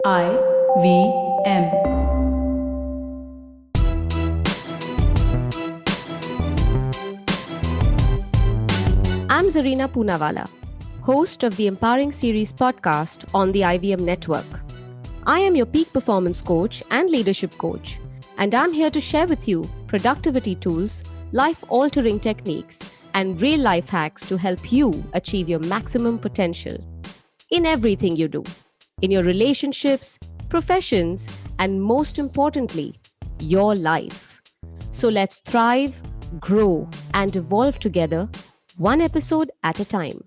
IVM. I'm Zarina Poonawalla, host of the Empowering Series podcast on the IVM network. I am your peak performance coach and leadership coach, and I'm here to share with you productivity tools, life-altering techniques, and real-life hacks to help you achieve your maximum potential in everything you do, in your relationships, professions, and most importantly, your life. So let's thrive, grow, and evolve together, one episode at a time.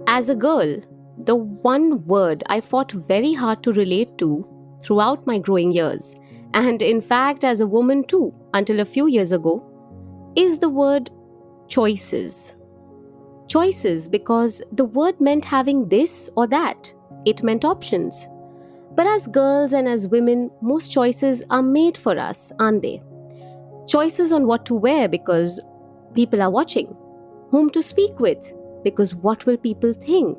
As a girl, the one word I fought very hard to relate to throughout my growing years, and in fact as a woman too, until a few years ago, is the word choices. Choices because the word meant having this or that. It meant options. But as girls and as women, most choices are made for us, aren't they? Choices on what to wear because people are watching, whom to speak with because what will people think,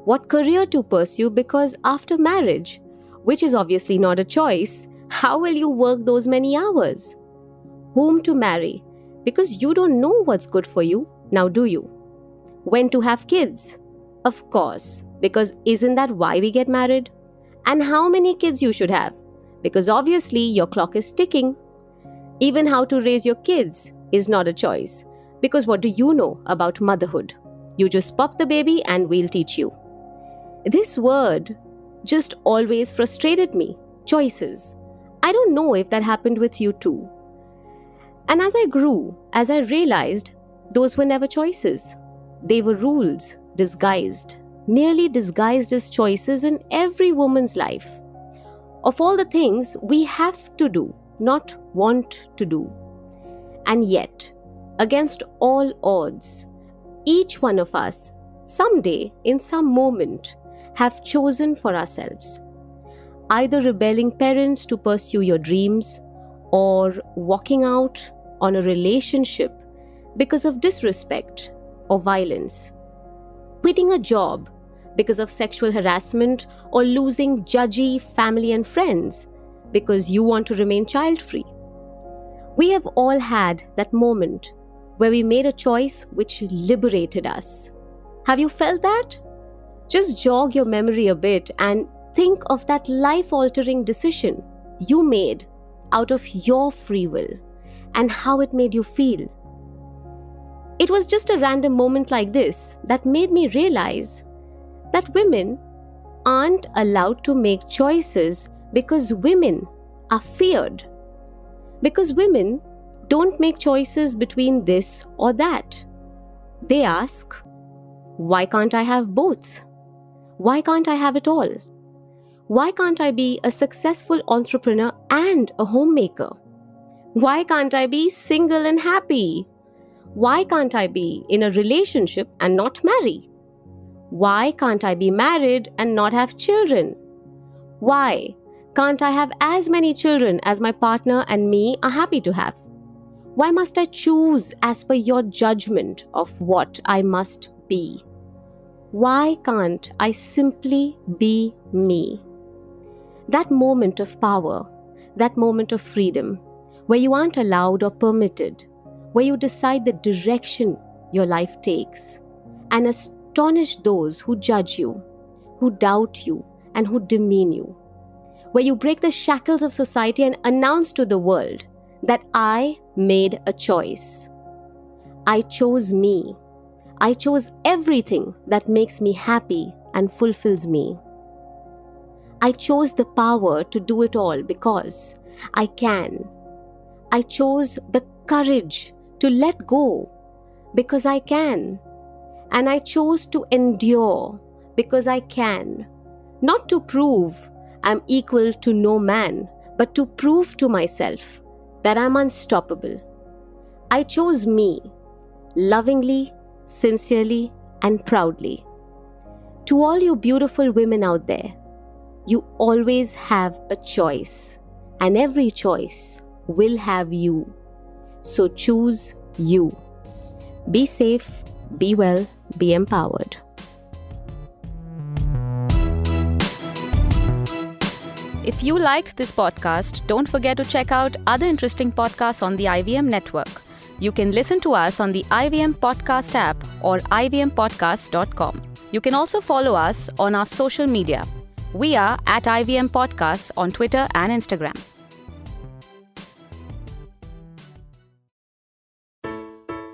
what career to pursue because after marriage, which is obviously not a choice, how will you work those many hours? Whom to marry because you don't know what's good for you, now do you? When to have kids? Of course, because isn't that why we get married? And how many kids you should have? Because obviously your clock is ticking. Even how to raise your kids is not a choice, because what do you know about motherhood? You just pop the baby and we'll teach you. This word just always frustrated me. Choices. I don't know if that happened with you too. And as I grew, as I realized, those were never choices. They were rules, merely disguised as choices in every woman's life. Of all the things we have to do, not want to do. And yet, against all odds, each one of us, someday, in some moment, have chosen for ourselves. Either rebelling parents to pursue your dreams, or walking out on a relationship because of disrespect or violence. Quitting a job because of sexual harassment, or losing judgy family and friends because you want to remain child-free. We have all had that moment where we made a choice which liberated us. Have you felt that? Just jog your memory a bit and think of that life-altering decision you made out of your free will and how it made you feel. It was just a random moment like this that made me realize that women aren't allowed to make choices because women are feared. Because women don't make choices between this or that. They ask, why can't I have both? Why can't I have it all? Why can't I be a successful entrepreneur and a homemaker? Why can't I be single and happy? Why can't I be in a relationship and not marry? Why can't I be married and not have children? Why can't I have as many children as my partner and me are happy to have? Why must I choose as per your judgment of what I must be? Why can't I simply be me? That moment of power, that moment of freedom, where you aren't allowed or permitted, where you decide the direction your life takes, and astonish those who judge you, who doubt you, and who demean you. Where you break the shackles of society and announce to the world that I made a choice. I chose me. I chose everything that makes me happy and fulfills me. I chose the power to do it all because I can. I chose the courage to let go because I can. And I chose to endure because I can. Not to prove I'm equal to no man, but to prove to myself that I'm unstoppable. I chose me, lovingly, sincerely, and proudly. To all you beautiful women out there, you always have a choice, and every choice will have you. So choose you. Be safe, be well, be empowered. If you liked this podcast, don't forget to check out other interesting podcasts on the IVM network. You can listen to us on the IVM Podcast app or ivmpodcast.com. You can also follow us on our social media. We are at IVM Podcasts on Twitter and Instagram.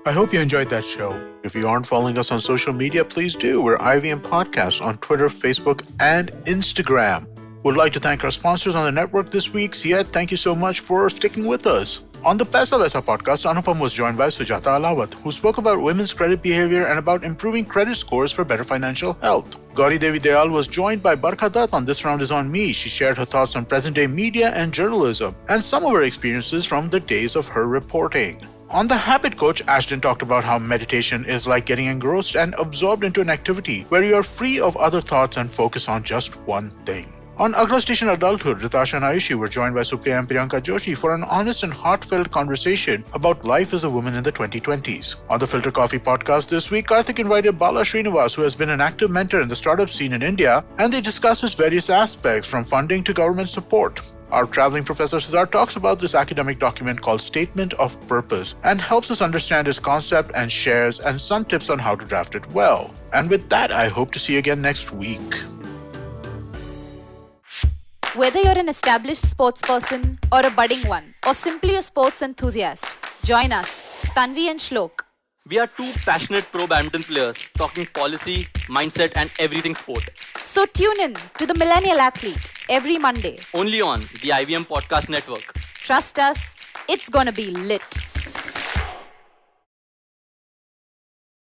I hope you enjoyed that show. If you aren't following us on social media, please do. We're IVM Podcasts on Twitter, Facebook, and Instagram. Would like to thank our sponsors on the network this week. Siad, thank you so much for sticking with us. On the Paisa Vaisa podcast, Anupam was joined by Sujata Alawat, who spoke about women's credit behavior and about improving credit scores for better financial health. Gauri Devi Dayal was joined by Barkha Dutt on This Round is on Me. She shared her thoughts on present-day media and journalism and some of her experiences from the days of her reporting. On The Habit Coach, Ashton talked about how meditation is like getting engrossed and absorbed into an activity where you are free of other thoughts and focus on just one thing. On Agro Station Adulthood, Ritasha and Ayushi were joined by Supriya and Priyanka Joshi for an honest and heartfelt conversation about life as a woman in the 2020s. On the Filter Coffee podcast this week, Karthik invited Bala Srinivas, who has been an active mentor in the startup scene in India, and they discuss its various aspects from funding to government support. Our traveling professor Siddharth talks about this academic document called Statement of Purpose and helps us understand its concept and shares and some tips on how to draft it well. And with that, I hope to see you again next week. Whether you're an established sports person or a budding one, or simply a sports enthusiast, join us, Tanvi and Shlok. We are two passionate pro badminton players talking policy, mindset and everything sport. So tune in to The Millennial Athlete every Monday. Only on the IVM Podcast Network. Trust us, it's gonna be lit.